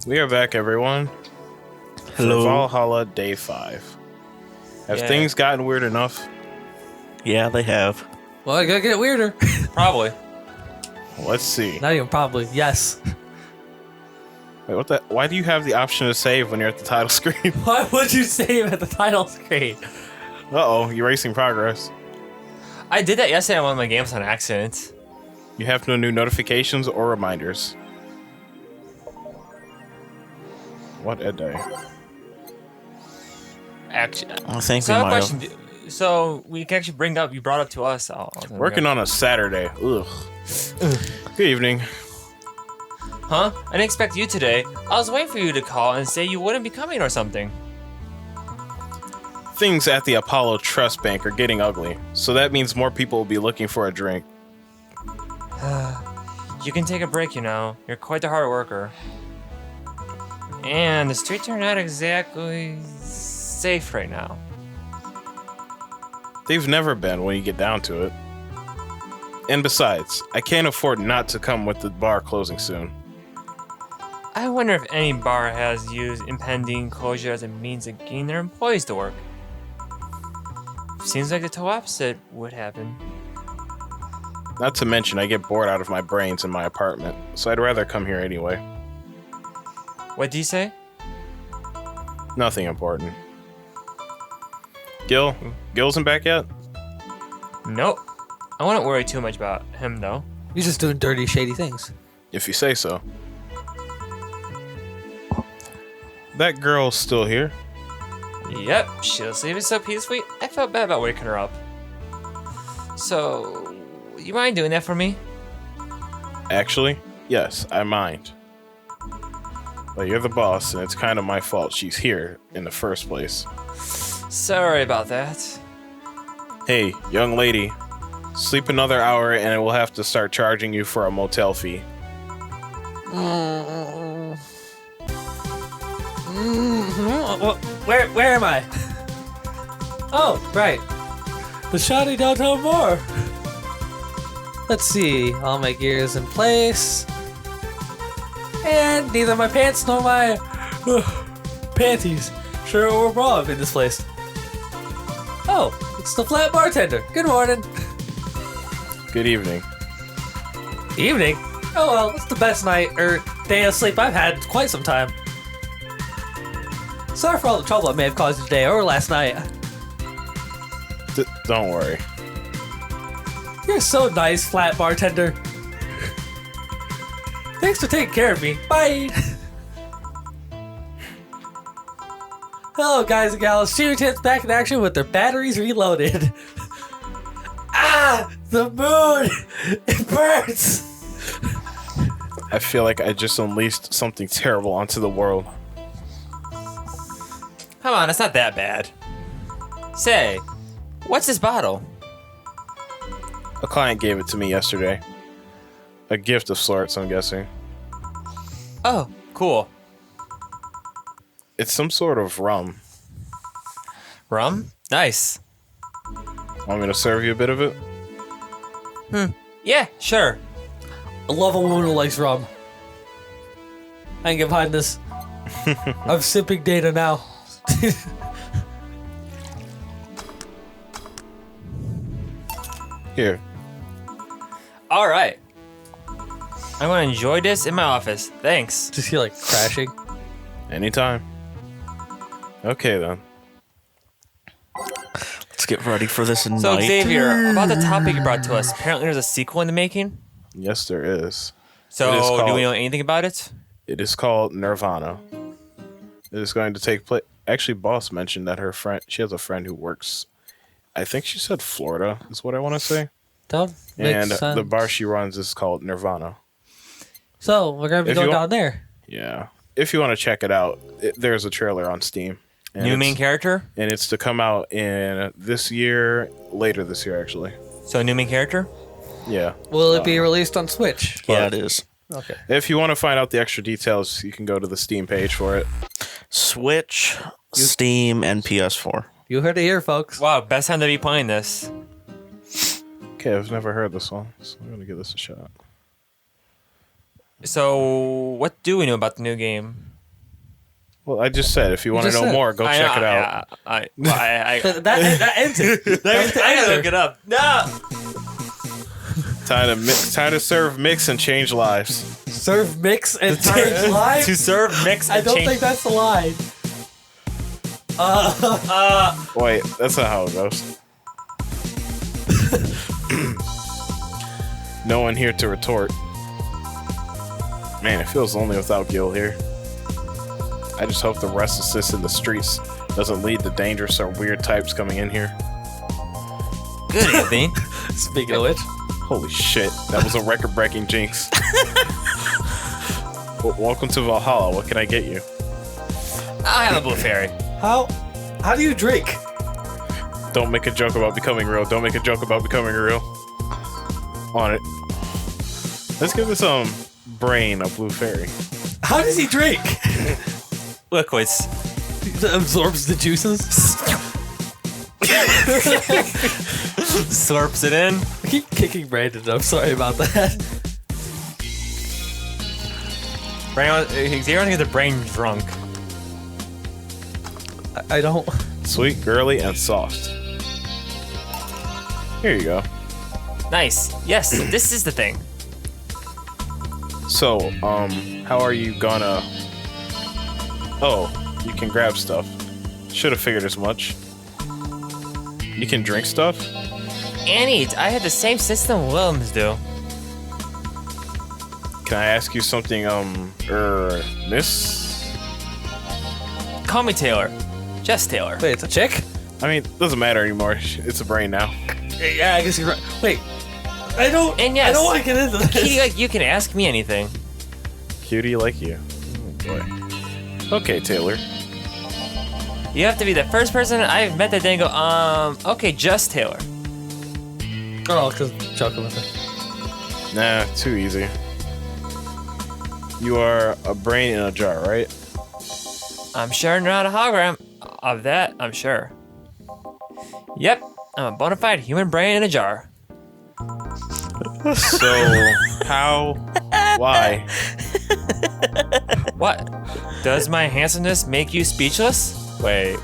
We are back, everyone. Hello. For Valhalla Day 5. Have things gotten weird enough? Yeah, they have. Well, I gotta get it weirder. Probably. Let's see. Not even probably. Yes. Wait, what the? Why do you have the option to save when you're at the title screen? Why would you save at the title screen? Uh-oh, erasing progress. I did that yesterday on one of my games on accident. You have no new notifications or reminders. What a day. Actually, I think so we I have a might have. question. So we can actually bring up. You brought up to us. Working on a Saturday. Ugh. Good evening. Huh? I didn't expect you today. I was waiting for you to call and say you wouldn't be coming or something. Things at the Apollo Trust Bank are getting ugly, so that means more people will be looking for a drink. You can take a break, you know. You're quite the hard worker. And the streets are not exactly safe right now. They've never been when you get down to it. And besides, I can't afford not to come with the bar closing soon. I wonder if any bar has used impending closure as a means of getting their employees to work. Seems like the total opposite would happen. Not to mention, I get bored out of my brains in my apartment, so I'd rather come here anyway. What do you say? Nothing important. Gil isn't back yet? Nope. I wouldn't worry too much about him, though. He's just doing dirty, shady things. If you say so. That girl's still here. Yep, she'll sleep it so peacefully, I felt bad about waking her up. So, you mind doing that for me? Actually, yes, I mind. But you're the boss, and it's kind of my fault she's here in the first place. Sorry about that. Hey, young lady, sleep another hour and we'll have to start charging you for a motel fee. Where am I? Oh, right. The shoddy downtown bar. Let's see. All my gear is in place. And neither my pants nor my panties sure or bra in this place. Oh, it's the flat bartender. Good morning. Good evening. Evening? Oh well, it's the best night or day of sleep I've had in quite some time. Sorry for all the trouble I may have caused you today or last night. Don't worry. You're so nice, flat bartender. Thanks for taking care of me. Bye. Hello, guys and gals. Cheer Tits back in action with their batteries reloaded. Ah, the moon! It burns! I feel like I just unleashed something terrible onto the world. Come on, it's not that bad. Say, what's this bottle? A client gave it to me yesterday. A gift of sorts, I'm guessing. Oh, cool. It's some sort of rum. Rum? Nice. Want me to serve you a bit of it? Yeah, sure. I love a woman who likes rum. I can get behind this. I'm sipping data now. Here. All right. I'm gonna enjoy this in my office. Thanks. Just hear like crashing. Anytime. Okay, then. Let's get ready for this night. So Xavier, about the topic you brought to us, apparently there's a sequel in the making. Yes, there is. So It is do called- we know anything about it? It is called Nirvana. It is going to take place. Actually, Boss mentioned that she has a friend who works, I think she said Florida, is what I want to say. That makes And sense. the bar she runs is called Nirvana. So we're gonna be If you going want- down there. Yeah. If you want to check it out, there's a trailer on Steam. And New it's- main character? And it's to come out in this year, later this year, actually. So new main character? Yeah. Will it be released on Switch? Yeah, it is. Okay. If you want to find out the extra details, you can go to the Steam page for it. Switch, Steam, and PS4. You heard it here, folks. Wow, best time to be playing this. Okay, I've never heard this one, so I'm going to give this a shot. So, what do we know about the new game? Well, I just said if you want to just know said. more, go check it out. That ends it. That's the I gotta answer. look it up. No. Time to serve, mix, and change lives. Serve, mix, and change lives? To serve, mix, and I don't change. think that's the line. Wait, that's not how it goes. No one here to retort. Man, it feels lonely without Gil here. I just hope the restlessness in the streets doesn't lead to dangerous or weird types coming in here. Good, Anthony. Speaking of which, Holy shit, that was a record-breaking jinx. Welcome to Valhalla. What can I get you? I'll have a blue fairy. how do you drink? Don't make a joke about becoming real. Don't make a joke about becoming real. On it. Let's give this brain a blue fairy. How does he drink? Liquids. He absorbs the juices. Slurps it in. I keep kicking Brandon. I'm sorry about that. Xavier wants to get the brain drunk. I don't. Sweet, girly, and soft. Here you go. Nice. Yes, this is the thing. So, how are you gonna... Oh, you can grab stuff. Should have figured as much. You can drink stuff? And eat. I had the same system Williams do. Can I ask you something, miss? Call me Taylor. Just Taylor. Wait, it's a chick? I mean, it doesn't matter anymore. It's a brain now. Yeah, I guess you're right. Wait, I don't. And yes, I don't want to get into this. Kitty, like, you can ask me anything. Cutie like you. Oh, boy. Okay, Taylor. You have to be the first person I've met that didn't go, okay, just Taylor. Oh, because joking with it. Nah, too easy. You are a brain in a jar, right? I'm sure not a hologram. Of that, I'm sure. Yep, I'm a bona fide human brain in a jar. So, how? Why? What? Does my handsomeness make you speechless? Wait.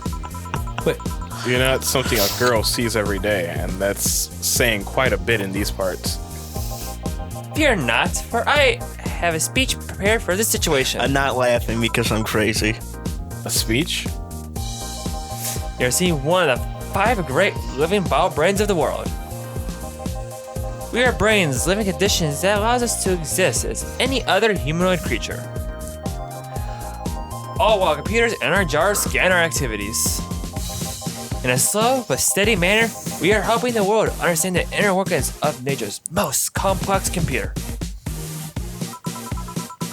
You're not something a girl sees every day, and that's saying quite a bit in these parts. Fear not, for I have a speech prepared for this situation. I'm not laughing because I'm crazy. A speech? You're seeing one of the 5 great living bio brains of the world. We are brains, living conditions that allows us to exist as any other humanoid creature. All while computers in our jars scan our activities. In a slow but steady manner, we are helping the world understand the inner workings of nature's most complex computer.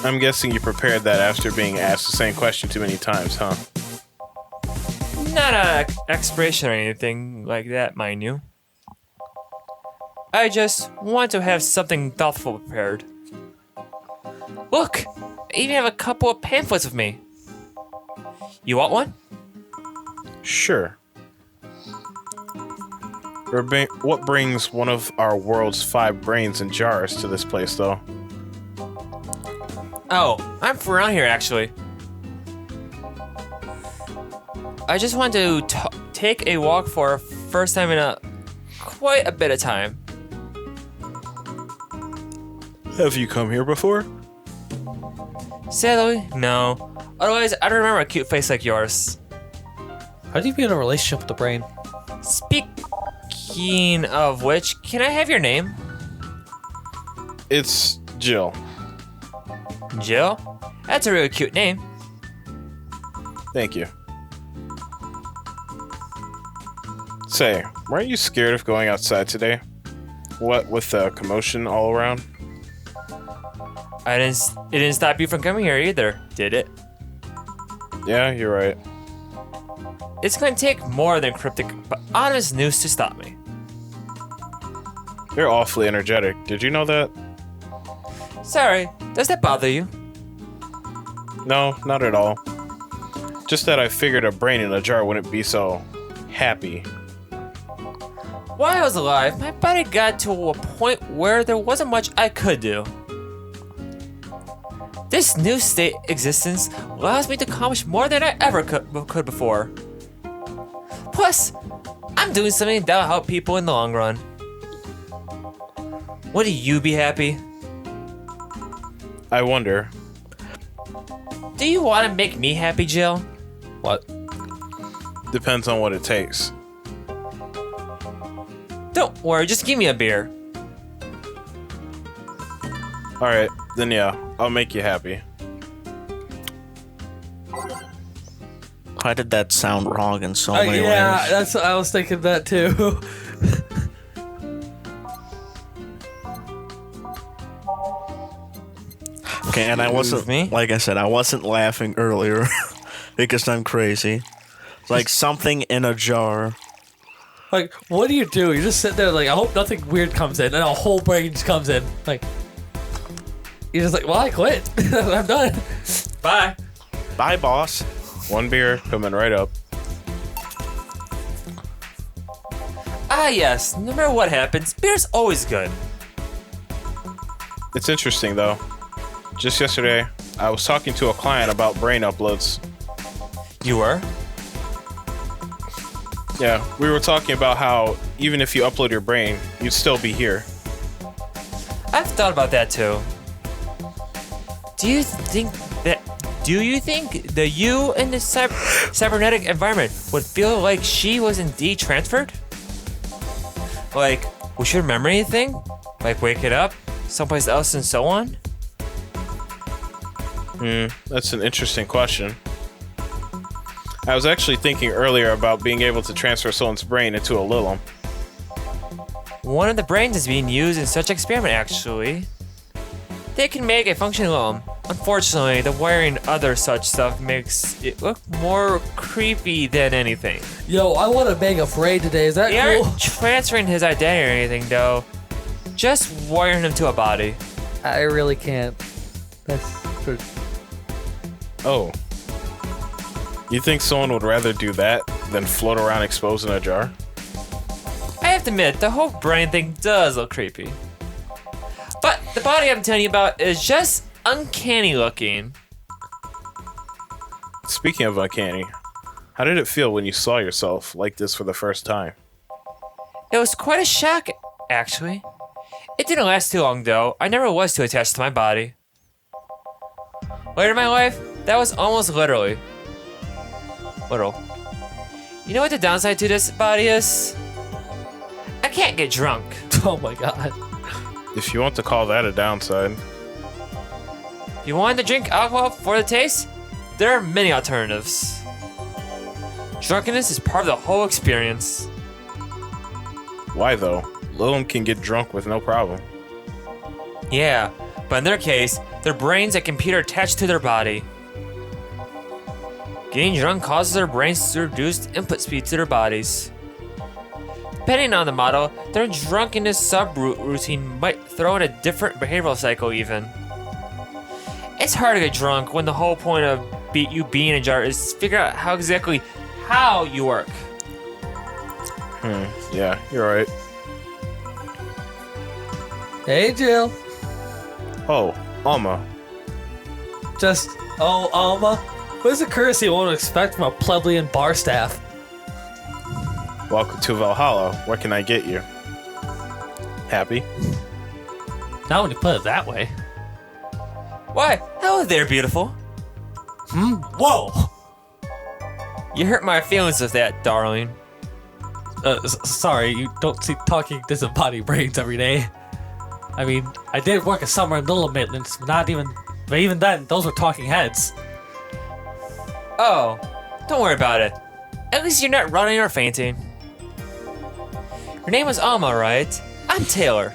I'm guessing you prepared that after being asked the same question too many times, huh? Not an expiration or anything like that, mind you. I just want to have something thoughtful prepared. Look, I even have a couple of pamphlets with me. You want one? Sure. What brings one of our world's 5 brains in jars to this place, though? Oh, I'm from around here actually. I just want to take a walk for first time in quite a bit of time. Have you come here before? Sadly, no. Otherwise, I don't remember a cute face like yours. How do you be in a relationship with the brain? Speaking of which, can I have your name? It's Jill. Jill? That's a really cute name. Thank you. Say, weren't you scared of going outside today? What with the commotion all around? It didn't stop you from coming here either, did it? Yeah, you're right. It's going to take more than cryptic but honest news to stop me. You're awfully energetic. Did you know that? Sorry, does that bother you? No, not at all. Just that I figured a brain in a jar wouldn't be so happy. While I was alive, my body got to a point where there wasn't much I could do. This new state existence allows me to accomplish more than I ever could before. Plus, I'm doing something that'll help people in the long run. Wouldn't you be happy? I wonder. Do you want to make me happy, Jill? What? Depends on what it takes. Don't worry, just give me a beer. Alright, then yeah, I'll make you happy. Why did that sound wrong in so many Yeah, ways? that's what I was thinking that too. Okay, and I wasn't, me? like I said, I wasn't laughing earlier because I'm crazy. It's like something in a jar. Like, what do? You just sit there like, I hope nothing weird comes in, and a whole brain just comes in. Like, you're just like, well, I quit. I'm done. Bye. Bye, boss. One beer coming right up. Ah, yes. No matter what happens, beer's always good. It's interesting though. Just yesterday, I was talking to a client about brain uploads. You were? Yeah, we were talking about how even if you upload your brain, you'd still be here. I've thought about that too. Do you think that you in the cybernetic environment would feel like she was indeed transferred? Like, would she remember anything? Like wake it up someplace else and so on? That's an interesting question. I was actually thinking earlier about being able to transfer someone's brain into a Lilum. One of the brains is being used in such experiment actually. They can make a functioning loam. Unfortunately, the wiring other such stuff makes it look more creepy than anything. Yo, I want to bang a brain today. Is that They cool? aren't transferring his identity or anything though. Just wiring him to a body. I really can't. That's true. Oh. You think someone would rather do that than float around exposed in a jar? I have to admit, the whole brain thing does look creepy. But the body I'm telling you about is just uncanny looking. Speaking of uncanny, how did it feel when you saw yourself like this for the first time? It was quite a shock, actually. It didn't last too long though. I never was too attached to my body. Later in my life, that was almost literally. Literal. You know what the downside to this body is? I can't get drunk. Oh my god. If you want to call that a downside. If you want to drink alcohol for the taste, there are many alternatives. Drunkenness is part of the whole experience. Why though? Lilum can get drunk with no problem. Yeah, but in their case, their brains and computer attached to their body. Getting drunk causes their brains to reduce input speed to their bodies. Depending on the model, their drunkenness subroutine might throw in a different behavioral cycle even. It's hard to get drunk when the whole point of you being in a jar is to figure out how you work. Yeah, you're right. Hey, Jill. Oh, Alma. Just, oh, Alma. What is the courtesy one would expect from a plebeian bar staff? Welcome to Valhalla. What can I get you? Happy? Not when you put it that way. Why? Hello there, beautiful. Whoa! You hurt my feelings with that, darling. Sorry, you don't see talking disembodied brains every day. I mean, I did work a summer in Little Maintenance, but even then, those were talking heads. Oh, don't worry about it. At least you're not running or fainting. Your name was Alma, right? I'm Taylor.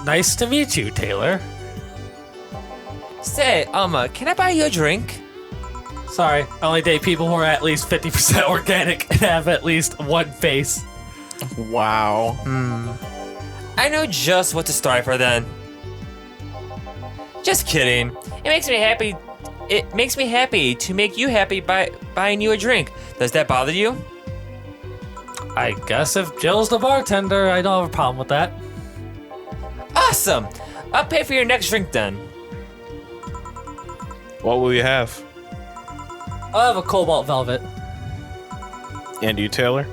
Nice to meet you, Taylor. Say, Alma, can I buy you a drink? Sorry, I only date people who are at least 50% organic and have at least one face. Wow. I know just what to strive for then. Just kidding. It makes me happy to make you happy by buying you a drink. Does that bother you? I guess if Jill's the bartender, I don't have a problem with that. Awesome! I'll pay for your next drink then. What will you have? I'll have a cobalt velvet. And you, Taylor?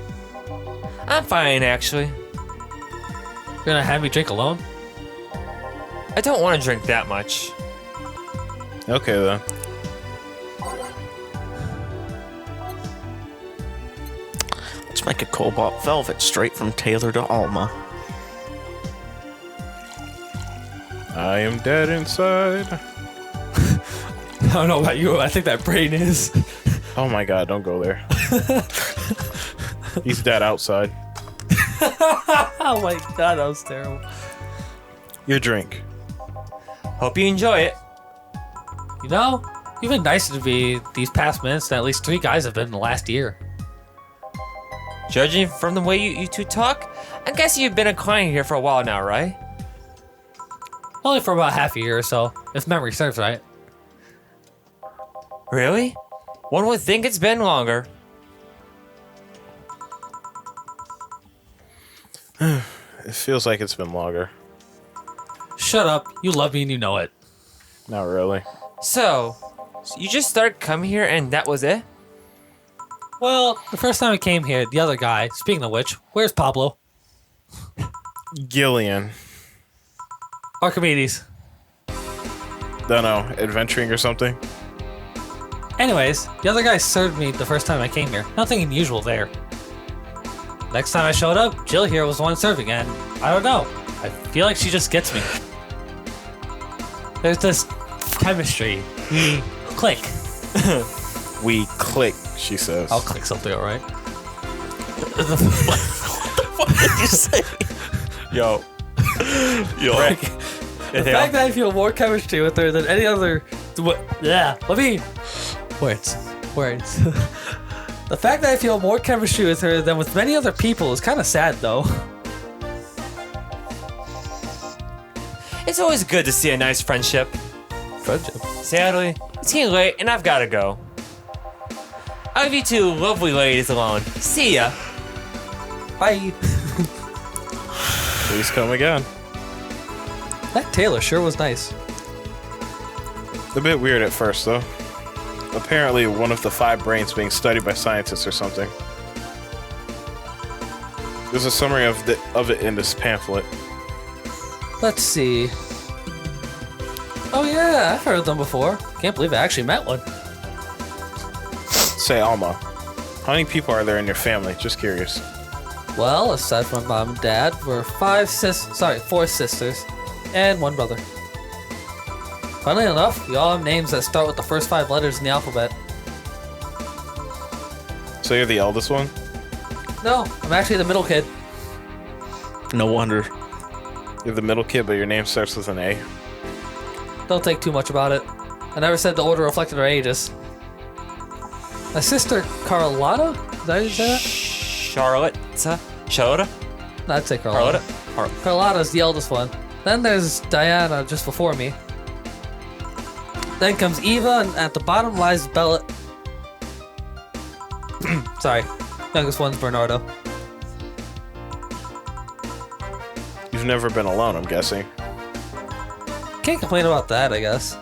I'm fine, actually. You're gonna have me drink alone? I don't want to drink that much. Okay, then. Let's make a cobalt velvet straight from Taylor to Alma. I am dead inside. I don't know about you. I think that brain is. Oh my god, don't go there. He's dead outside. Oh my god, that was terrible. Your drink. Hope you enjoy it. You know, you've been nicer to me these past minutes than at least 3 guys have been in the last year. Judging from the way you two talk, I guess you've been a client here for a while now, right? Only for about half a year or so, if memory serves right. Really? One would think it's been longer. It feels like it's been longer. Shut up. You love me and you know it. Not really. So, you just started coming here and that was it? Well, the first time I came here, the other guy, speaking of which, where's Pablo? Gillian. Archimedes. Don't know, adventuring or something? Anyways, the other guy served me the first time I came here. Nothing unusual there. Next time I showed up, Jill here was the one serving, and I don't know. I feel like she just gets me. There's this chemistry. We click. We click, she says. I'll click something, alright? What did you say? Yo. The fact that I feel more chemistry with her than any other. Yeah, let me. Words. The fact that I feel more chemistry with her than with many other people is kind of sad, though. It's always good to see a nice friendship. Friendship. Sadly, it's getting late and I've gotta go. I'll leave you two lovely ladies alone. See ya. Bye. Please come again. That Taylor sure was nice. A bit weird at first, though. Apparently, one of the 5 brains being studied by scientists or something. There's a summary of it in this pamphlet. Let's see. Oh yeah, I've heard of them before. Can't believe I actually met one. Say, Alma, how many people are there in your family? Just curious. Well, aside from mom and dad, we're 4 sisters and 1 brother. Funnily enough, we all have names that start with the first 5 letters in the alphabet. So you're the eldest one? No, I'm actually the middle kid. No wonder. You're the middle kid, but your name starts with an A? Don't think too much about it. I never said the order reflected our ages. My sister, Carlotta? Is that how you say that? Charlotte? No, I'd say Carlotta. Carlotta's the eldest one. Then there's Diana just before me. Then comes Eva, and at the bottom lies Bella. Sorry. Youngest one's Bernardo. You've never been alone, I'm guessing. Can't complain about that, I guess.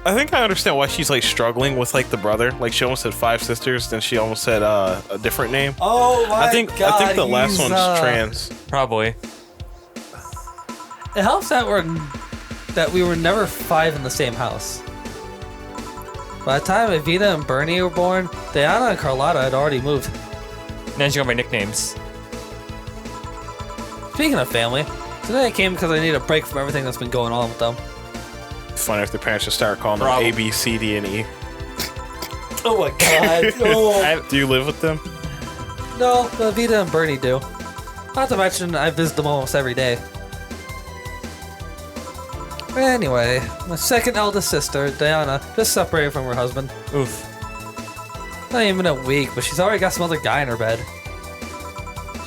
I think I understand why she's like struggling with like the brother. Like she almost had 5 sisters, then she almost had a different name. Oh my I think the last one's trans. Probably. It helps that we were never 5 in the same house. By the time Evita and Bernie were born, Diana and Carlotta had already moved. Then she got my nicknames. Speaking of family, today I came because I need a break from everything that's been going on with them. Funny if their parents just start calling them A, B, C, D, and E. Oh my god. No. Do you live with them? No, Evita and Bernie do. Not to mention, I visit them almost every day. Anyway, my second eldest sister, Diana, just separated from her husband. Oof. Not even a week, but she's already got some other guy in her bed.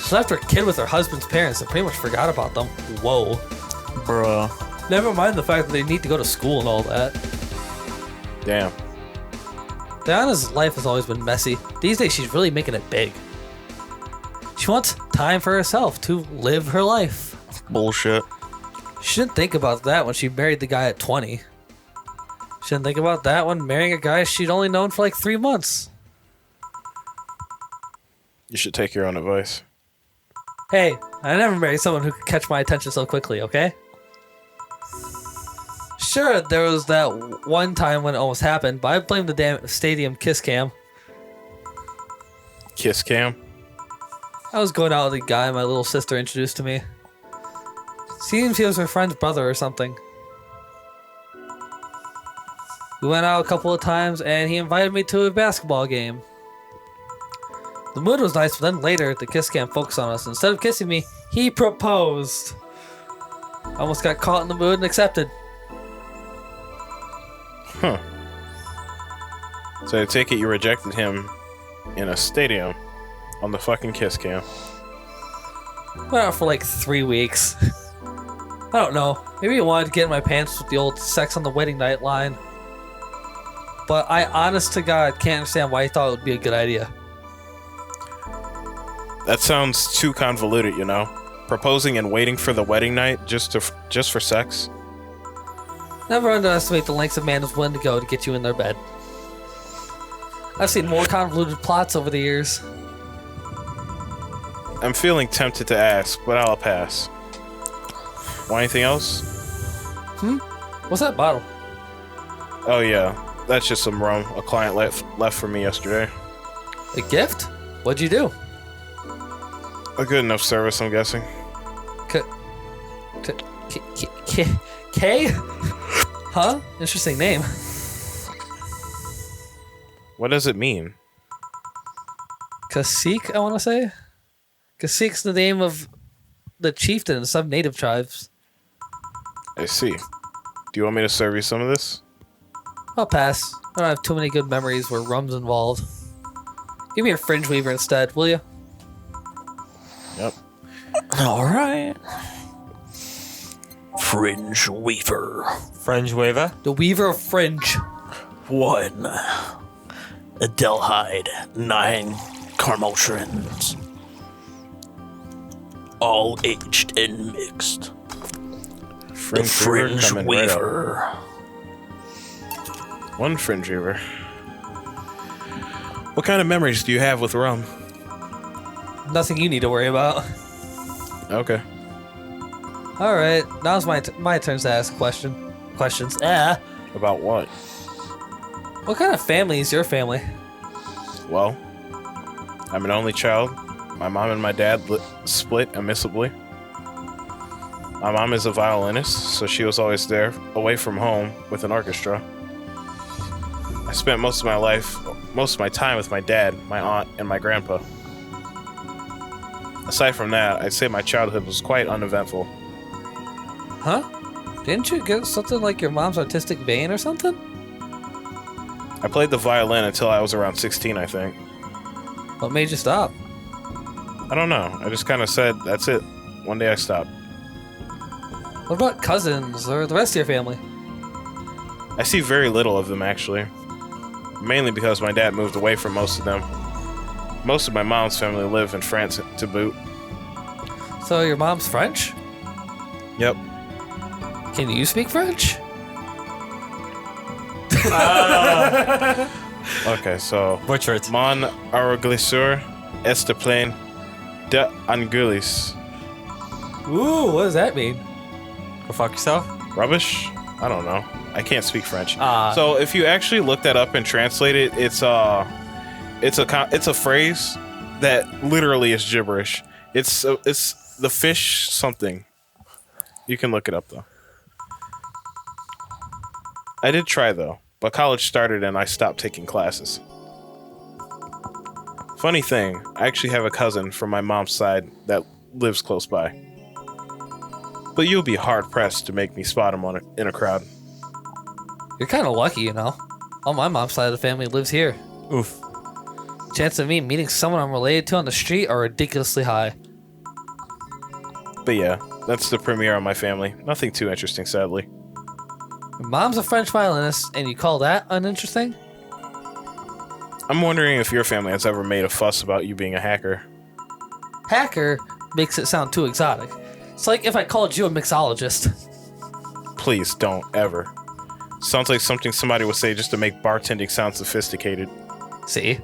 She left her kid with her husband's parents and pretty much forgot about them. Whoa. Bruh. Never mind the fact that they need to go to school and all that. Damn. Diana's life has always been messy. These days, she's really making it big. She wants time for herself to live her life. Bullshit. She didn't think about that when she married the guy at 20. She didn't think about that when marrying a guy she'd only known for like 3 months. You should take your own advice. Hey, I never married someone who could catch my attention so quickly, okay? Sure, there was that one time when it almost happened, but I blame the damn stadium kiss cam. Kiss cam? I was going out with a guy my little sister introduced to me. Seems he was her friend's brother or something. We went out a couple of times and he invited me to a basketball game. The mood was nice, but then later the kiss cam focused on us. Instead of kissing me, he proposed. I almost got caught in the mood and accepted. Huh. So I take it you rejected him in a stadium on the fucking kiss cam. Went out for like 3 weeks. I don't know. Maybe he wanted to get in my pants with the old sex on the wedding night line. But I, honest to God, can't understand why he thought it would be a good idea. That sounds too convoluted, you know? Proposing and waiting for the wedding night just for sex? Never underestimate the lengths a man is willing to go to get you in their bed. I've seen more convoluted plots over the years. I'm feeling tempted to ask, but I'll pass. Want anything else? What's that bottle? Oh yeah, that's just some rum a client left for me yesterday. A gift? What'd you do? A good enough service, I'm guessing. K? Huh? Interesting name. What does it mean? Cacique, I want to say? Cacique's the name of the chieftain in some native tribes. I see. Do you want me to serve you some of this? I'll pass. I don't have too many good memories where rum's involved. Give me a fringe weaver instead, will you? Yep. All right. Fringe Weaver. Fringe waiver. The weaver of fringe. 1. Adelhyde. 9 Carmultrins. All aged and mixed. The Fringe coming right up. Weaver. One fringe weaver. What kind of memories do you have with rum? Nothing you need to worry about. Okay. Alright, now's my turn to ask questions. About what? What kind of family is your family? Well, I'm an only child. My mom and my dad split amicably. My mom is a violinist, so she was always there, away from home, with an orchestra. I spent most of my time with my dad, my aunt, and my grandpa. Aside from that, I'd say my childhood was quite uneventful. Huh? Didn't you get something like your mom's artistic vein or something? I played the violin until I was around 16, I think. What made you stop? I don't know. I just kind of said, that's it. One day I stopped. What about cousins or the rest of your family? I see very little of them, actually. Mainly because my dad moved away from most of them. Most of my mom's family live in France to boot. So your mom's French? Yep. Can you speak French? Okay, so... Butcher it. Mon arroglisur est plein de angulis. Ooh, what does that mean? Go fuck yourself. Rubbish? I don't know. I can't speak French. Ah. So if you actually look that up and translate it, it's a phrase that literally is gibberish. It's the fish something. You can look it up though. I did try though, but college started and I stopped taking classes. Funny thing, I actually have a cousin from my mom's side that lives close by. But you'll be hard pressed to make me spot him in a crowd. You're kind of lucky, you know. All my mom's side of the family lives here. Oof. Chance of me meeting someone I'm related to on the street are ridiculously high. But yeah, that's the premiere on my family. Nothing too interesting, sadly. Your mom's a French violinist, and you call that uninteresting? I'm wondering if your family has ever made a fuss about you being a hacker. Hacker makes it sound too exotic. It's like if I called you a mixologist. Please don't, ever. Sounds like something somebody would say just to make bartending sound sophisticated. See?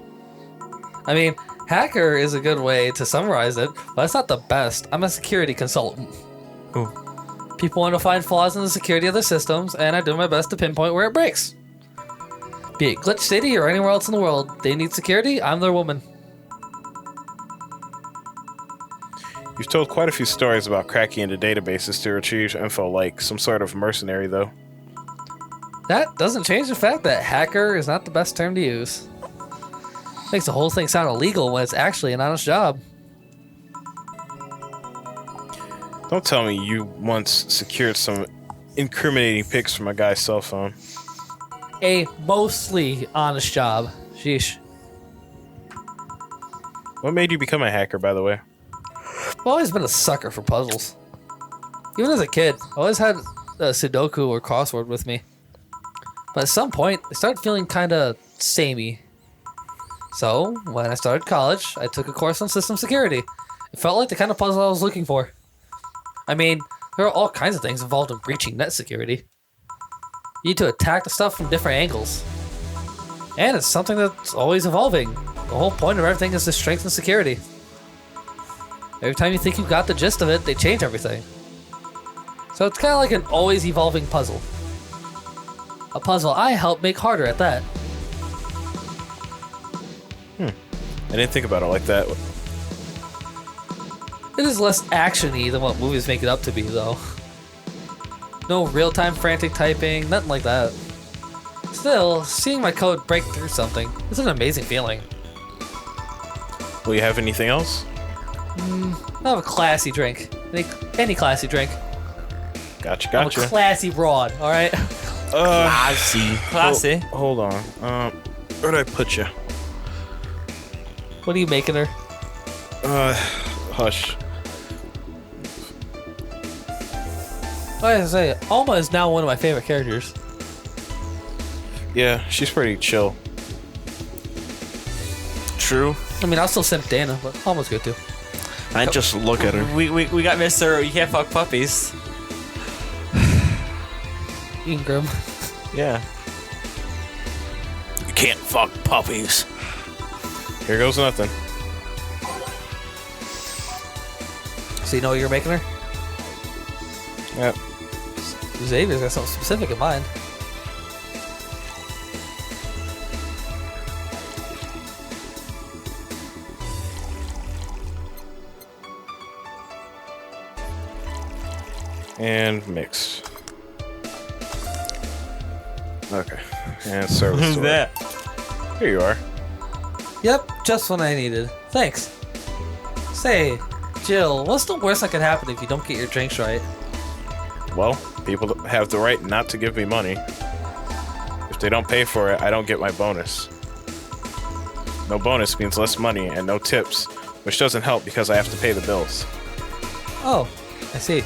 I mean, hacker is a good way to summarize it, but it's not the best. I'm a security consultant. Ooh. People want to find flaws in the security of their systems, and I do my best to pinpoint where it breaks. Be it Glitch City or anywhere else in the world, they need security, I'm their woman. You've told quite a few stories about cracking into databases to retrieve info like some sort of mercenary, though. That doesn't change the fact that hacker is not the best term to use. Makes the whole thing sound illegal when it's actually an honest job. Don't tell me you once secured some incriminating pics from a guy's cell phone. A mostly honest job. Sheesh. What made you become a hacker, by the way? I've always been a sucker for puzzles. Even as a kid, I always had a Sudoku or crossword with me. But at some point, I started feeling kind of samey. So, when I started college, I took a course on system security. It felt like the kind of puzzle I was looking for. I mean, there are all kinds of things involved in breaching net security. You need to attack the stuff from different angles. And it's something that's always evolving. The whole point of everything is to strengthen security. Every time you think you've got the gist of it, they change everything. So it's kind of like an always evolving puzzle. A puzzle I help make harder at that. I didn't think about it like that. It is less action-y than what movies make it up to be, though. No real-time frantic typing, nothing like that. Still, seeing my code break through something is an amazing feeling. Will you have anything else? I have a classy drink. Any classy drink. Gotcha. I'm a classy broad, alright? Classy. Hold on. Where'd I put you? What are you making her? Hush. I was gonna say, Alma is now one of my favorite characters. Yeah, she's pretty chill. True. I mean, I'll still simp Dana, but Alma's good too. I just look at her. We got Mr. You can't fuck puppies. Ingram. Yeah. You can't fuck puppies. Here goes nothing. So you know what you're making her? Yep. Xavier's got something specific in mind. And mix. Okay. And service Who's order. that? Here you are. Yep, just what I needed. Thanks. Say, Jill, what's the worst that could happen if you don't get your drinks right? Well, people have the right not to give me money. If they don't pay for it, I don't get my bonus. No bonus means less money and no tips, which doesn't help because I have to pay the bills. Oh, I see.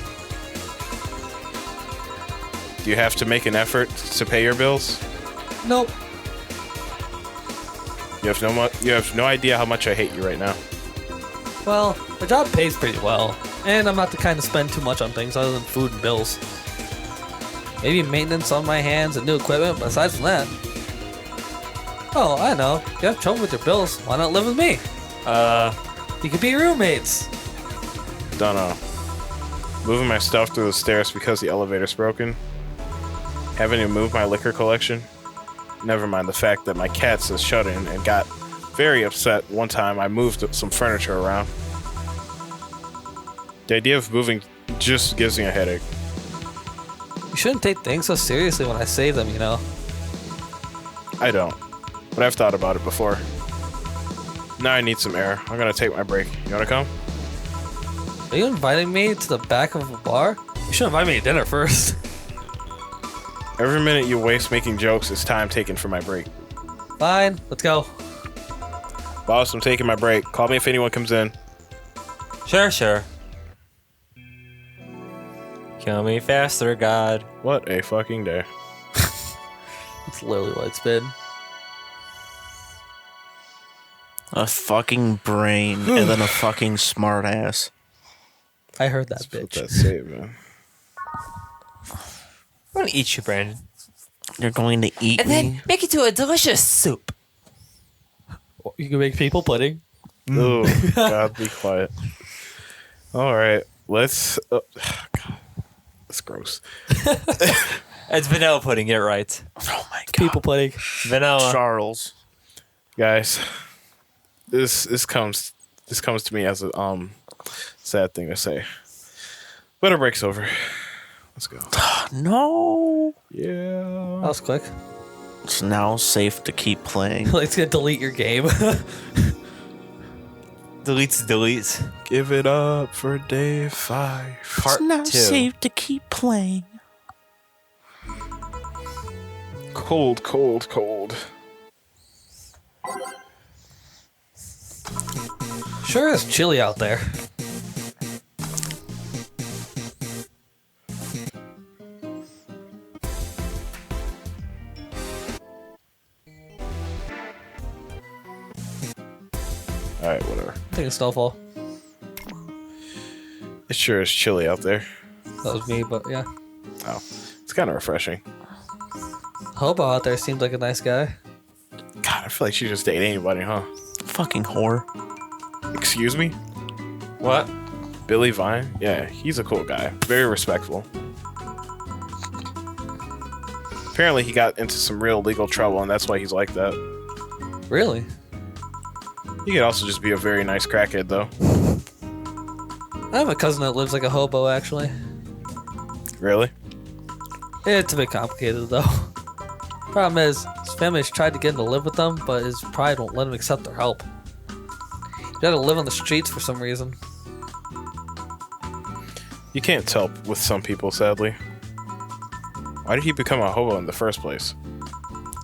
Do you have to make an effort to pay your bills? Nope. You have no idea how much I hate you right now. Well, the job pays pretty well, and I'm not the kind to spend too much on things other than food and bills. Maybe maintenance on my hands and new equipment, but aside from that... Oh, I know. You have trouble with your bills. Why not live with me? You could be roommates. Dunno. Moving my stuff through the stairs because the elevator's broken. Having to move my liquor collection. Never mind the fact that my cat says shut in and got very upset one time I moved some furniture around. The idea of moving just gives me a headache. You shouldn't take things so seriously when I say them, you know. I don't, but I've thought about it before. Now I need some air. I'm gonna take my break. You wanna come? Are you inviting me to the back of a bar? You should invite me to dinner first. Every minute you waste making jokes is time taken for my break. Fine, let's go. Boss, I'm taking my break. Call me if anyone comes in. Sure. Kill me faster, God. What a fucking day. That's literally what it's been. A fucking brain and then a fucking smart ass. I heard that That's what bitch. that saved, man. I'm gonna eat you, Brandon. You're going to eat and me? then make it to a delicious soup. You can make people pudding. Oh, God, be quiet. All right, let's. God, that's gross. It's vanilla pudding. Get it right. Oh my god. People pudding. Vanilla. Charles. Guys, this comes to me as a sad thing to say. Winter break's over. Let's go. No. Yeah. That was quick. It's now safe to keep playing. Like, it's gonna delete your game. Deletes. Give it up for day 5. Part It's now 2. safe to keep playing. Cold. Sure is chilly out there. All right, whatever. I think it's snowfall. It sure is chilly out there. That was me, but yeah. Oh, it's kind of refreshing. Hobo out there seems like a nice guy. God, I feel like she just date anybody, huh? Fucking whore. Excuse me? What? Billy Vine? Yeah, he's a cool guy. Very respectful. Apparently, he got into some real legal trouble, and that's why he's like that. Really? He could also just be a very nice crackhead, though. I have a cousin that lives like a hobo, actually. Really? It's a bit complicated, though. Problem is, his family has tried to get him to live with them, but his pride won't let him accept their help. He had to live on the streets for some reason. You can't tell with some people, sadly. Why did he become a hobo in the first place?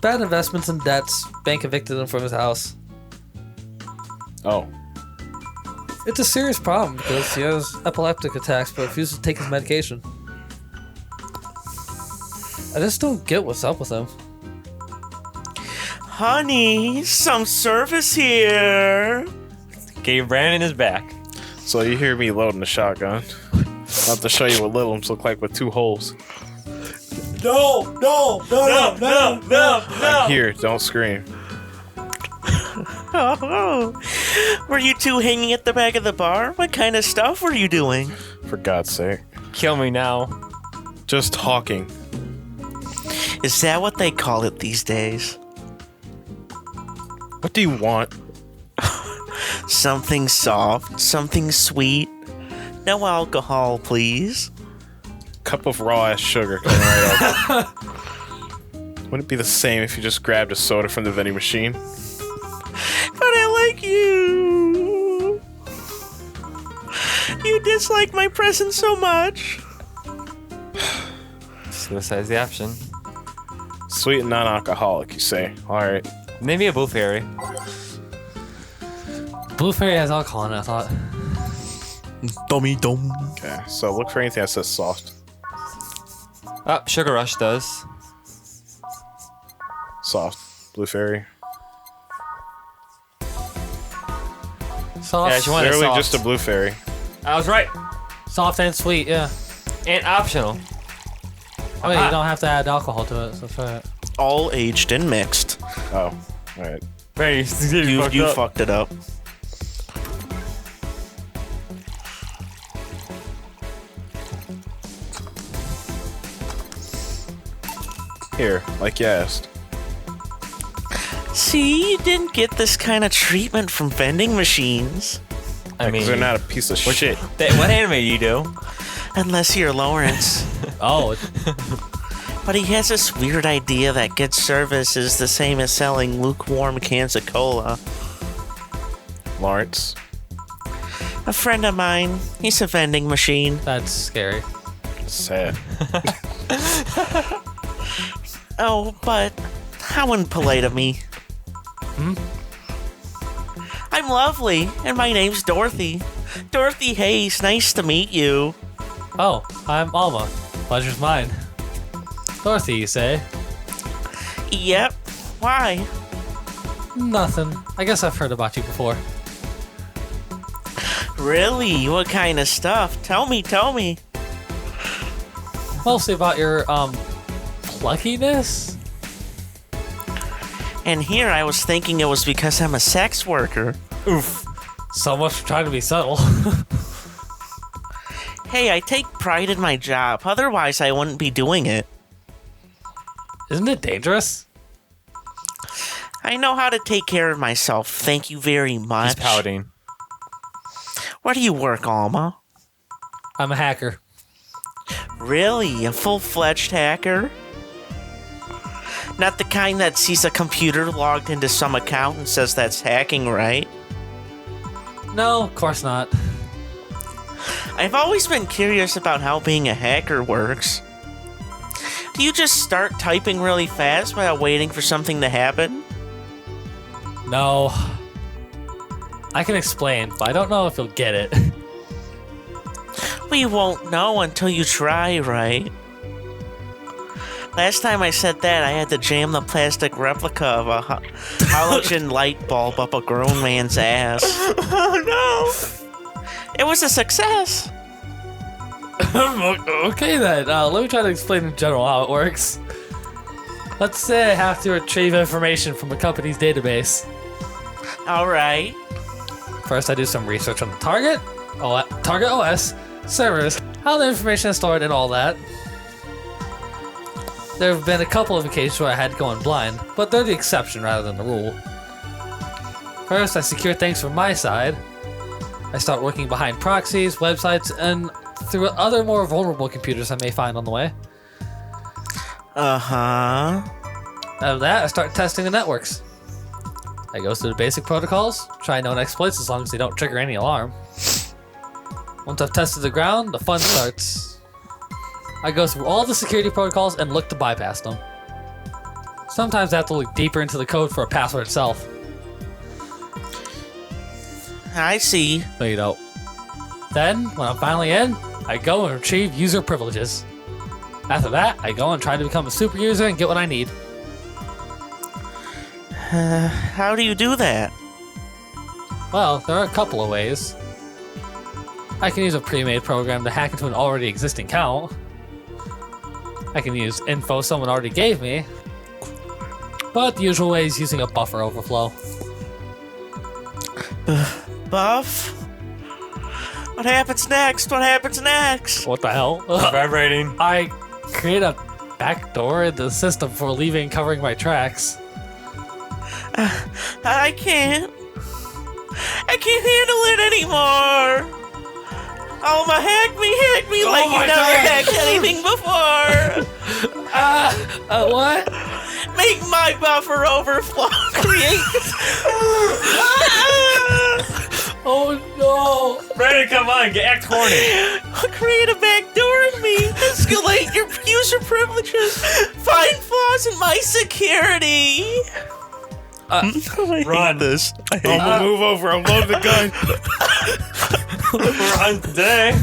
Bad investments and debts. Bank evicted him from his house. Oh. It's a serious problem because he has epileptic attacks but refuses to take his medication. I just don't get what's up with him. Honey, some service here. Okay, Brandon is back. So you hear me loading the shotgun. I'll have to show you what little ones look like with 2 holes. No. I'm here, don't scream. Oh, were you two hanging at the back of the bar? What kind of stuff were you doing? For God's sake. Kill me now. Just talking. Is that what they call it these days? What do you want? Something soft, something sweet. No alcohol, please. Cup of raw ass sugar coming right up. Wouldn't it be the same if you just grabbed a soda from the vending machine? But I like you. You dislike my presence so much. Suicide's the option. Sweet and non-alcoholic, you say. Alright. Maybe a blue fairy. Blue Fairy has alcohol in it, I thought. Dummy dum. Okay, so look for anything that says soft. Oh, Sugar Rush does. Soft. Blue fairy. Soft, Yeah, she wanted Literally soft. just a blue fairy. I was right. soft and sweet, yeah. And optional. Oh, yeah, you don't have to add alcohol to it, so that's right. All aged and mixed. Oh, alright. Very You fucked it up. Here, like you asked. See, you didn't get this kind of treatment from vending machines. I mean, Because they're not a piece of shit. what anime do you do? Unless you're Lawrence. Oh, But he has this weird idea that good service is the same as selling lukewarm cans of cola. Lawrence. A friend of mine, he's a vending machine. that's scary. Sad. Oh, but how impolite of me. I'm lovely, and my name's Dorothy. Dorothy Hayes, nice to meet you. Oh, I'm Alma. Pleasure's mine. Dorothy, you say? Yep. Why? Nothing. I guess I've heard about you before. Really? What kind of stuff? Tell me. Mostly about your, pluckiness? And here I was thinking it was because I'm a sex worker. Oof. So much for trying to be subtle. Hey, I take pride in my job. Otherwise, I wouldn't be doing it. Isn't it dangerous? I know how to take care of myself. Thank you very much. He's pouting. Where do you work, Alma? I'm a hacker. Really? A full-fledged hacker? Not the kind that sees a computer logged into some account and says that's hacking, right? No, of course not. I've always been curious about how being a hacker works. Do you just start typing really fast while waiting for something to happen? No. I can explain, but I don't know if you'll get it. We won't know until you try, right? Last time I said that, I had to jam the plastic replica of a halogen light bulb up a grown man's ass. Oh no! It was a success! Okay then, let me try to explain in general how it works. Let's say I have to retrieve information from a company's database. Alright. First I do some research on the target OS, servers, how the information is stored and all that. There have been a couple of occasions where I had to go in blind, but they're the exception rather than the rule. First, I secure things from my side. I start working behind proxies, websites, and through other more vulnerable computers I may find on the way. Uh-huh. Out of that, I start testing the networks. I go through the basic protocols, try known exploits as long as they don't trigger any alarm. Once I've tested the ground, the fun starts. I go through all the security protocols and look to bypass them. Sometimes I have to look deeper into the code for a password itself. I see. No, you don't. Then, when I'm finally in, I go and retrieve user privileges. After that, I go and try to become a super user and get what I need. How do you do that? Well, there are a couple of ways. I can use a pre-made program to hack into an already existing account. I can use info someone already gave me. But the usual way is using a buffer overflow. Buff? What happens next? What happens next? What the hell? Vibrating. I create a backdoor in the system for leaving and covering my tracks. I can't handle it anymore. Alma, hack me like you never hacked anything before. What? Make my buffer overflow. Create. Oh no! Brandon, come on, act horny. Create a backdoor in me. Escalate your user privileges. Find flaws in my security. Run. This. I'm gonna move over. I'm loading the gun. Run today.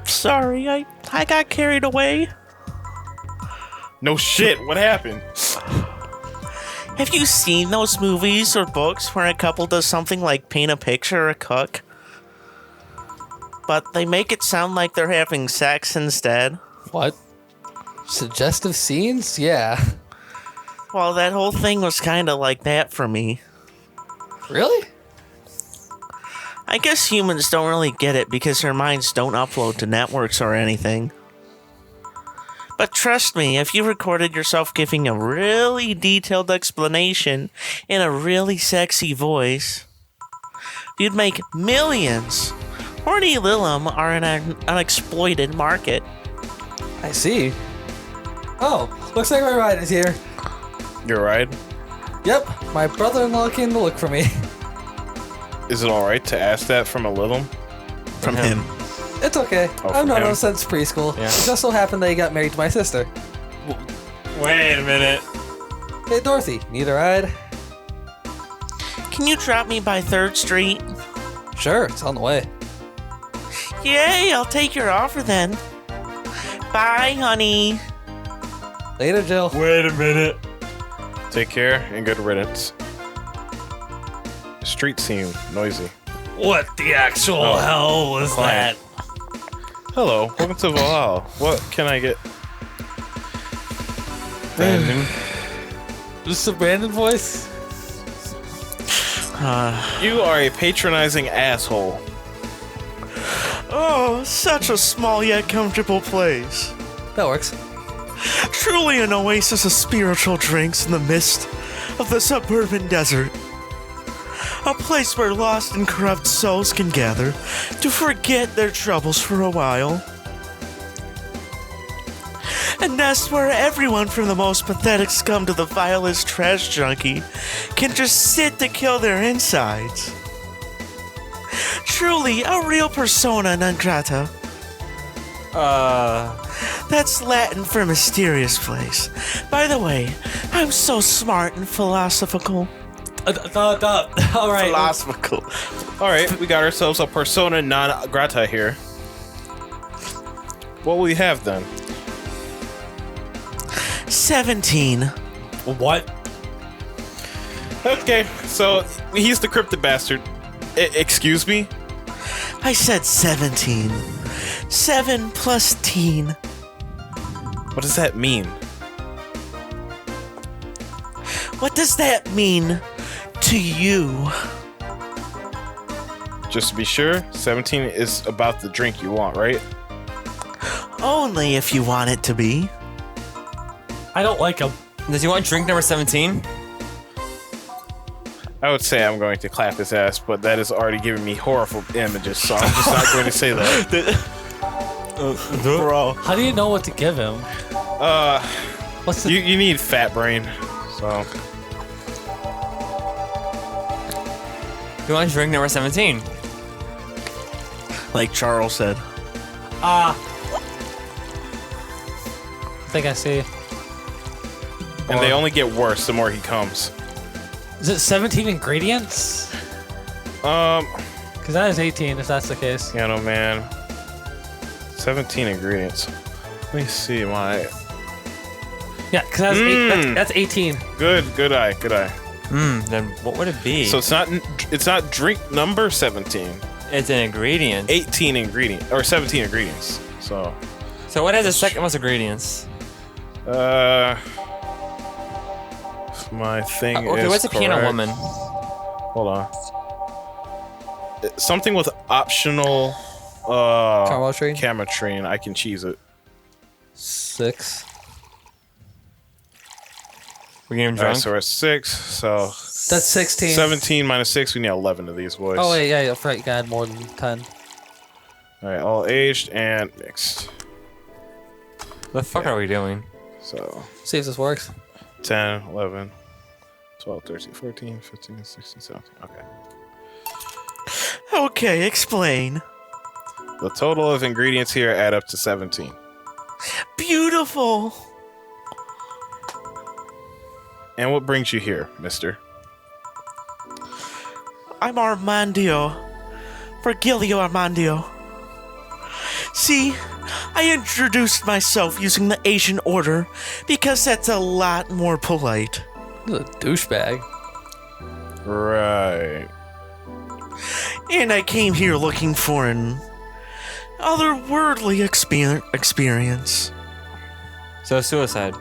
Sorry, I got carried away. No shit. What happened? Have you seen those movies or books where a couple does something like paint a picture or cook? But they make it sound like they're having sex instead. What? Suggestive scenes? Yeah. Well, that whole thing was kind of like that for me. Really? I guess humans don't really get it because their minds don't upload to networks or anything. But trust me, if you recorded yourself giving a really detailed explanation in a really sexy voice, you'd make millions. Horny Lilum are in an unexploited market. I see. Oh, looks like my ride is here. Your ride? Yep, my brother-in-law came to look for me. Is it alright to ask that from a little? From him. It's okay. Oh, I've known him. him since preschool. Yeah. It just so happened that he got married to my sister. Wait a minute. Hey, Dorothy, need a ride? Can you drop me by 3rd Street? Sure, it's on the way. Yay, I'll take your offer then. Bye, honey. Later, Jill. Wait a minute. Take care and good riddance. The street seemed noisy. What the actual hell was Quiet. that? Brandon. Just a Brandon voice? You are a patronizing asshole. Oh, such a small yet comfortable place. That works. Truly an oasis of spiritual drinks in the midst of the suburban desert. A place where lost and corrupt souls can gather to forget their troubles for a while. A nest where everyone from the most pathetic scum to the vilest trash junkie can just sit to kill their insides. Truly a real persona non grata. That's Latin for mysterious place. By the way, I'm so smart and philosophical. All right. Philosophical. All right, we got ourselves a persona non grata here. What will we have then? 17. What? Okay, so he's the cryptid bastard. Excuse me? I said 17. 7 plus teen. What does that mean? What does that mean to you? Just to be sure, 17 is about the drink you want, right? Only if you want it to be. I don't like him. Does he want drink number 17? I would say I'm going to clap his ass, but that is already giving me horrible images, so I'm just not going to say that. Bro. How do you know what to give him? What's the... You need fat brain, so... He wants drink number 17. Like Charles said. I think I see. And they only get worse the more he comes. Is it 17 ingredients? Because that is 18 if that's the case. Piano Man. 17 ingredients. Let me see my... Yeah, because that's 18. Good eye. Then what would it be? So it's not drink number 17. It's an ingredient. 18 ingredients, or 17 ingredients. So what has the second most ingredients? my thing is Okay, what's a piano correct. woman? Hold on. Something with optional camera and I can cheese it. 6. We're getting All right, drunk. so we're at 6. So That's 16. 17 minus 6. We need 11 of these boys. Oh, wait, yeah, you're right. You can add more than 10. All right, all aged and mixed. The fuck are we doing? So See if this works. 10, 11, 12, 13, 14, 15, 16, 17. Okay. Okay, explain. The total of ingredients here add up to 17. Beautiful. And what brings you here, mister? I'm Armandio. Virgilio Armandio. See, I introduced myself using the Asian order because that's a lot more polite. This is a douchebag. Right. And I came here looking for an otherworldly experience. So suicide.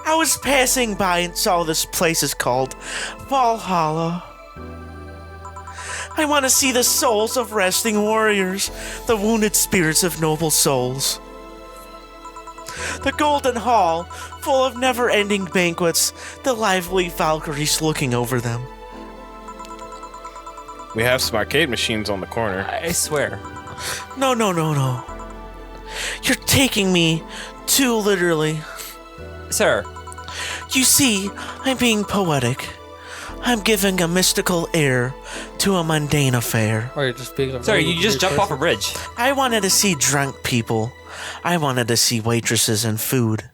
I was passing by and saw this place is called Valhalla. I want to see the souls of resting warriors, the wounded spirits of noble souls. The Golden Hall, full of never-ending banquets, the lively Valkyries looking over them. We have some arcade machines on the corner. I swear. No. You're taking me too literally. Sir, You see, I'm being poetic. I'm giving a mystical air to a mundane affair. Or you're just being a sir, very you just weird jump off a person. bridge. I wanted to see drunk people. I wanted to see waitresses and food.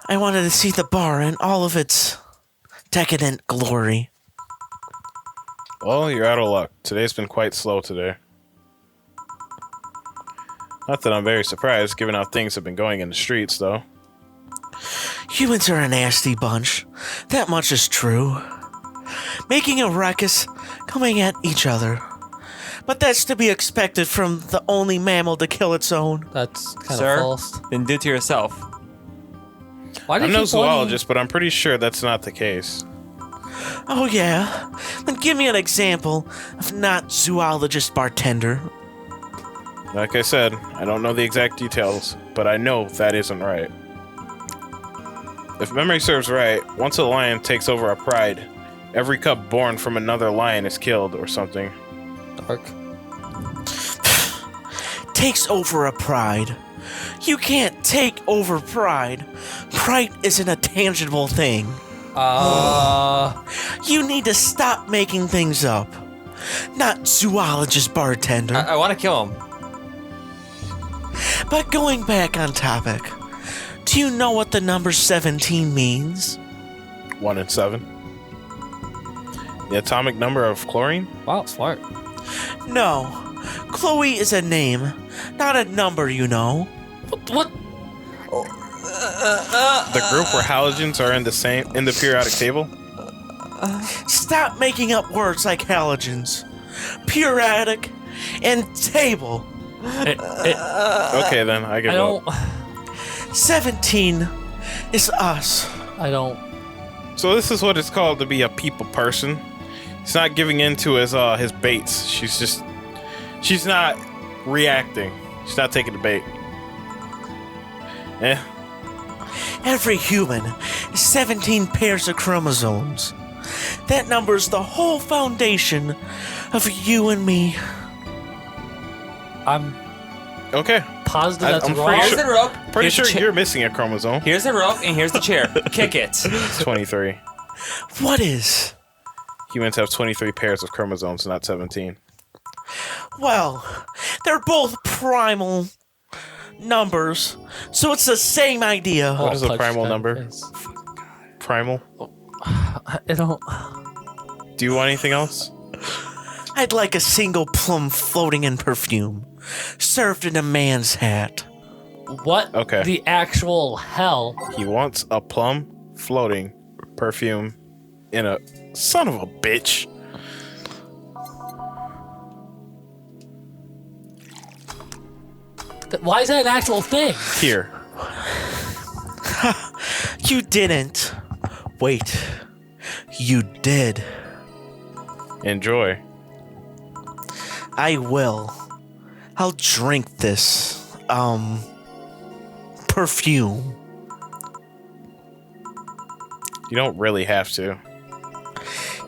I wanted to see the bar in all of its decadent glory. Well, you're out of luck. Today's been quite slow today. Not that I'm very surprised, given how things have been going in the streets, though. Humans are a nasty bunch. That much is true. Making a ruckus, coming at each other. But that's to be expected from the only mammal to kill its own. That's kind of Sir, false. then do it to yourself. Why do I'm you no keep pointing- zoologist, but I'm pretty sure that's not the case. Oh, yeah? Then give me an example of not zoologist bartender. Like I said, I don't know the exact details, but I know that isn't right. If memory serves right, once a lion takes over a pride, every cub born from another lion is killed or something. Dark. Takes over a pride. You can't take over pride. Pride isn't a tangible thing. You need to stop making things up. Not zoologist bartender. I want to kill him. But going back on topic, do you know what the number 17 means? 1 in 7. The atomic number of chlorine? Wow, smart. No. Chloe is a name, not a number, you know. What? The group where halogens are in the periodic table? Stop making up words like halogens, periodic, and table. Okay, then I give I up. don't. 17 is us. I don't. So this is what it's called to be a people person. He's not giving in to his baits. She's not reacting. She's not taking the bait. Eh. Every human is 17 pairs of chromosomes. That number's the whole foundation of you and me. I'm Okay. positive that's I'm wrong. pretty Here's sure- the rope. Pretty here's the sure you're missing a chromosome. Here's the rope, and here's the chair. Kick it. It's 23. What is? Humans have 23 pairs of chromosomes, not 17. Well, they're both primal numbers, so it's the same idea. What is a Punch primal that number? face. Primal? I don't. Do you want anything else? I'd like a single plum floating in perfume, served in a man's hat. What? Okay. The actual hell? He wants a plum floating perfume in a... Son of a bitch. Why is that an actual thing? Here. You didn't. Wait. You did. Enjoy. I will. I'll drink this, perfume. You don't really have to.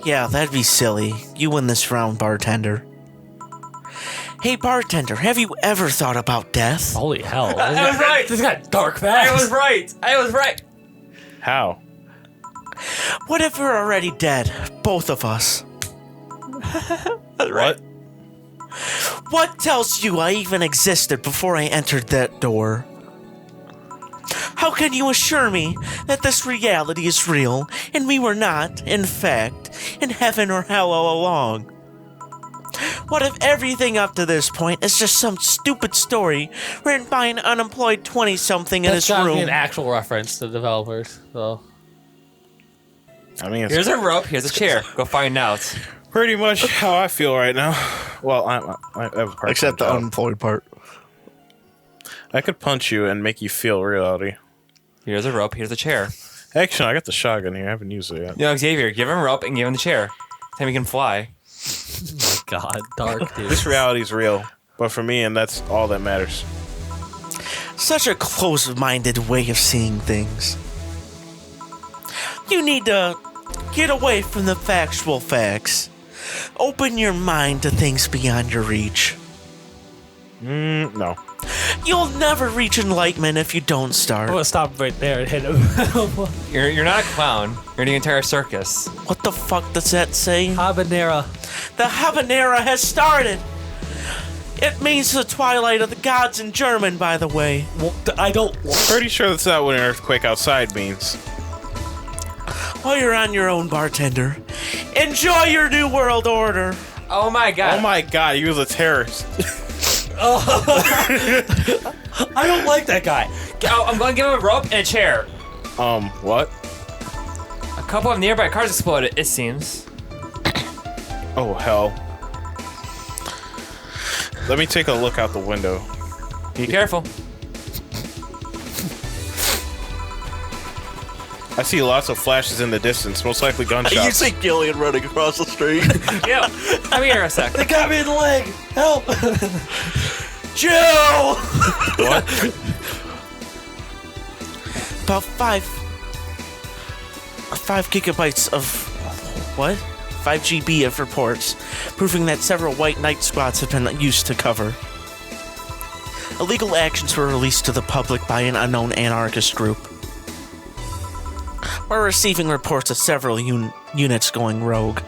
Yeah, that'd be silly. You win this round, bartender. Hey, bartender, have you ever thought about death? Holy hell! I was right. This got dark I fast. was right. I was right. How? What if we're already dead, both of us? What? What tells you I even existed before I entered that door? How can you assure me that this reality is real and we were not, in fact, in heaven or hell all along? What if everything up to this point is just some stupid story written by an unemployed 20-something in That's his gotta be room? an actual reference to developers. So I mean, it's Here's a rope. Here's a chair. Go find out. pretty much how I feel right now. Well, I have a part. Except the unemployed part. I could punch you and make you feel reality. Here's a rope. Here's a chair. Actually, I got the shotgun here. I haven't used it yet. Yo, Xavier, give him a rope and give him the chair. Time he can fly. God, dark dude. This reality's real, but for me, and that's all that matters. Such a close-minded way of seeing things. You need to get away from the factual facts. Open your mind to things beyond your reach. No. You'll never reach enlightenment if you don't I'm start. gonna stop right there and hit him. You're not a clown. You're the entire circus. What the fuck does that say? Habanera. The habanera has started! It means the twilight of the gods in German, by the way. Well, I don't. Pretty sure that's not what an earthquake outside means. While you're on your own, bartender, enjoy your new world order. Oh my god. Oh my god, he was a terrorist. I don't like that guy. Oh, I'm gonna give him a rope and a chair. What? A couple of nearby cars exploded, it seems. Oh, hell. Let me take a look out the window. Be careful. I see lots of flashes in the distance, most likely gunshots. You see Gillian running across the street. Yo, come here a sec. They got me in the leg. Help! Jill! What? About 5 gigabytes of what? 5 GB of reports, proving that several white night squads have been used to cover. Illegal actions were released to the public by an unknown anarchist group. We're receiving reports of several units going rogue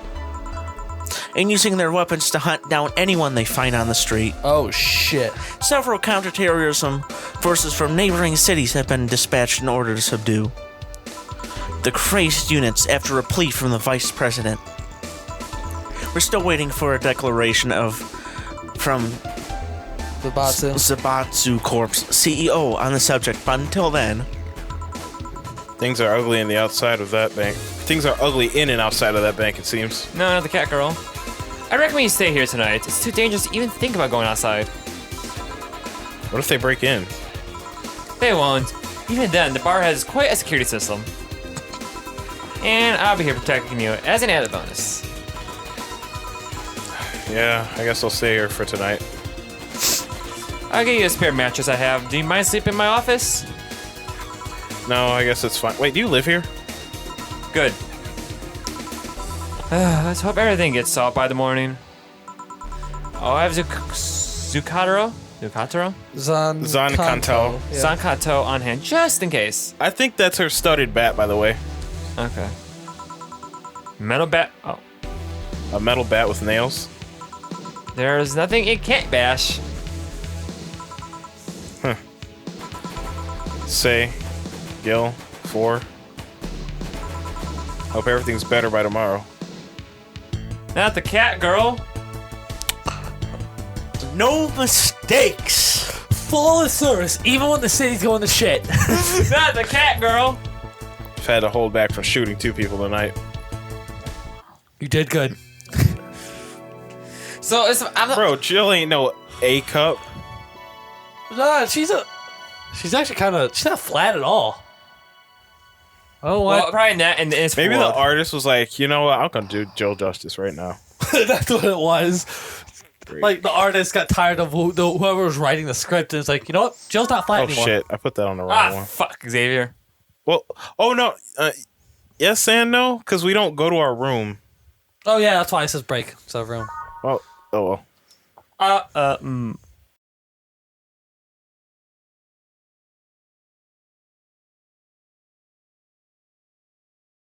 and using their weapons to hunt down anyone they find on the street. Oh shit! Several counterterrorism forces from neighboring cities have been dispatched in order to subdue the crazed units after a plea from the vice president. We're still waiting for a declaration from Zabatsu Corp's CEO on the subject, but until then... Things are ugly in the outside of that bank. Things are ugly in and outside of that bank, it seems. No, not the cat girl. I recommend you stay here tonight. It's too dangerous to even think about going outside. What if they break in? They won't. Even then, the bar has quite a security system. And I'll be here protecting you as an added bonus. Yeah, I guess I'll stay here for tonight. I'll give you a spare mattress I have. Do you mind sleeping in my office? No, I guess it's fine. Wait, do you live here? Good. Let's hope everything gets solved by the morning. Oh, I have Zucatero? Zankanto. Yeah. Zankato on hand, just in case. I think that's her studded bat, by the way. Okay. Metal bat. Oh. A metal bat with nails. There's nothing it can't bash. Say, Gil, 4. Hope everything's better by tomorrow. Not the cat girl. No mistakes! Flawless service, even when the city's going to shit. Not the cat girl. I've had to hold back from shooting 2 people tonight. You did good. So it's Bro, Jill ain't no A cup. Nah, she's actually kind of, she's not flat at all. Oh, well, what? probably not. And it's Maybe flawed. the artist was like, you know what? I'm gonna do Jill justice right now. That's what it was. Great. Like, the artist got tired of whoever was writing the script, and it's like, you know what? Jill's not flat Oh anymore. shit! I put that on the wrong one. Fuck, Xavier. Well, oh no. Yes and no, because we don't go to our room. Oh, yeah, that's why it says break. So, room. Well, oh well.